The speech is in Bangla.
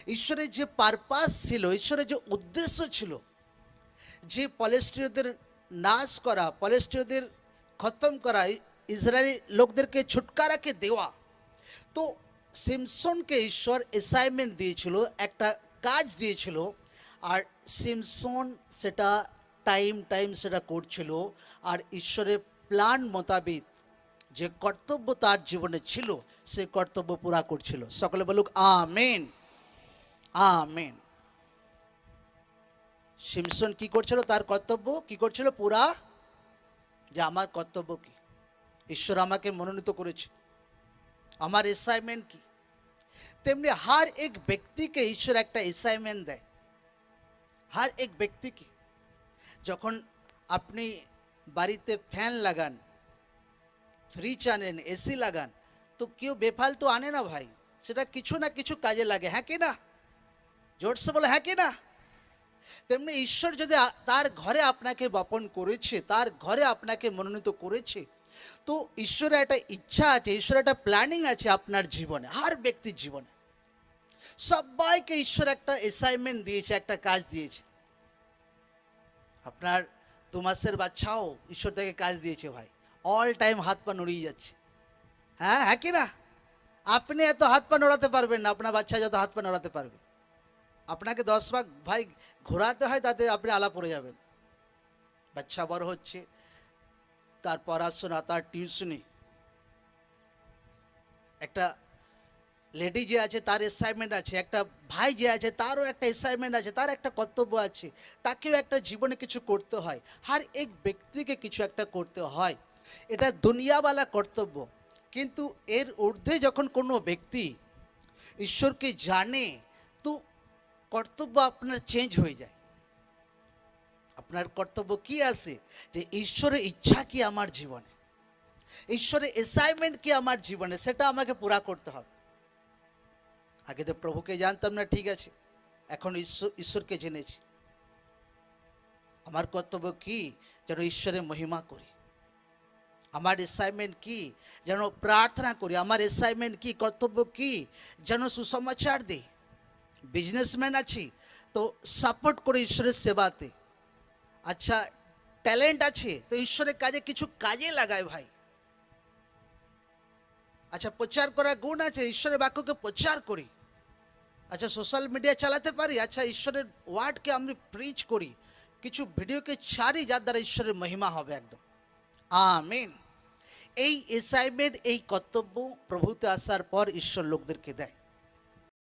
ঈশ্বরের যে পারপাস ছিল, ঈশ্বরের যে উদ্দেশ্য ছিল, যে পলেস্টীয়দের নাশ করা, পলেস্টীয়দের খতম করা, ইসরায়েলি লোকদেরকে ছুটকারাকে দেওয়া। তো সিমসনকে ঈশ্বর অ্যাসাইনমেন্ট দিয়েছিল, একটা কাজ দিয়েছিল, আর সিমসন সেটা টাইম সেটা করছিল। আর ঈশ্বরের প্ল্যান মোতাবেক যে কর্তব্য তার জীবনে ছিল, সে কর্তব্য পুরা করছিল। সকলে বলুক আমেন, আমেন। সিমসন কি করছিল? তার কর্তব্য কি করছিল? পুরা। যে আমার কর্তব্য কি, ঈশ্বর আমাকে মনোনীত করেছে, আমার অ্যাসাইনমেন্ট কি। তেমনি हर एक ব্যক্তিকে ঈশ্বর একটা অ্যাসাইনমেন্ট দেয়, हर एक ব্যক্তিকে। যখন আপনি বাড়িতে ফ্যান লাগান, ফ্রিজ আনেন, এসি লাগান, তো কেউ বেফালতু আনে না ভাই, সেটা কিছু না কিছু কাজে লাগে, হ্যাঁ কি না? জোরসে বলে হ্যাঁ কি না? তেমনি ঈশ্বর যদি তার ঘরে আপনাকে বপন করেছে, তার ঘরে আপনাকে মনোনীত করেছে, তো ঈশ্বরের একটা ইচ্ছা আছে, ঈশ্বরের একটা প্ল্যানিং আছে আপনার জীবনে, হার ব্যক্তির জীবনে। সবাইকে ঈশ্বর একটা অ্যাসাইনমেন্ট দিয়েছে, একটা কাজ দিয়েছে। আপনার 2 মাসের বাচ্চাও ঈশ্বর থেকে কাজ দিয়েছে ভাই, অল টাইম হাত পা নড়িয়ে যাচ্ছে, হ্যাঁ হ্যাঁ কি না? আপনি এত হাত পা নড়াতে পারবেন না, আপনার বাচ্চা যত হাত পা নড়াতে পারবে। আপনাকে 10 ভাগ ভাই ঘোরাতে হয়, তাতে আপনি আলা পড়ে যাবেন। বাচ্চা বড় হচ্ছে, তার পড়াশোনা, তার টিউশনি। একটা লেডি যে আছে তার অ্যাসাইনমেন্ট আছে, একটা ভাই যে আছে তারও একটা অ্যাসাইনমেন্ট আছে, তার একটা কর্তব্য আছে, তাকেও একটা জীবনে কিছু করতে হয়, হর এক ব্যক্তিকে কিছু একটা করতে হয়। এটা দুনিয়াওয়ালা কর্তব্য। কিন্তু এর ঊর্ধ্বে যখন কোনো ব্যক্তি ঈশ্বরকে জানে, তো কর্তব্য আপনার চেঞ্জ হয়ে যায়। আপনার কর্তব্য কি আছে? যে ঈশ্বরের ইচ্ছা কি আমার জীবনে, ঈশ্বরের অ্যাসাইনমেন্ট কি আমার জীবনে, সেটা আমাকে পুরা করতে হবে। আগে তো প্রভুকে জানতাম না, ঠিক আছে, এখন ঈশ্বরকে জেনেছি। আমার কর্তব্য কি? যেন ঈশ্বরের মহিমা করি। আমার অ্যাসাইনমেন্ট কি? যেন প্রার্থনা করি। আমার অ্যাসাইনমেন্ট কি, কর্তব্য কি? যেন সুসমাচার দিই। বিজনেসম্যান আছি তো সাপোর্ট করি ঈশ্বরের সেবাতে। আচ্ছা, ট্যালেন্ট আছে তো ঈশ্বরের কাজে কিছু কাজে লাগায় ভাই। আচ্ছা, প্রচার করার গুণ আছে, ঈশ্বরের বাক্যকে প্রচার করি। আচ্ছা, সোশ্যাল মিডিয়া চালাতে পারি, আচ্ছা ঈশ্বরের ওয়ার্ডকে আমি প্রিচ করি, কিছু ভিডিওকে ছাড়ি, যার দ্বারা ঈশ্বরের মহিমা হবে একদম। আমেন। এই অ্যাসাইনমেন্ট, এই কর্তব্য প্রভুতে আসার পর ঈশ্বর লোকদেরকে দেয়।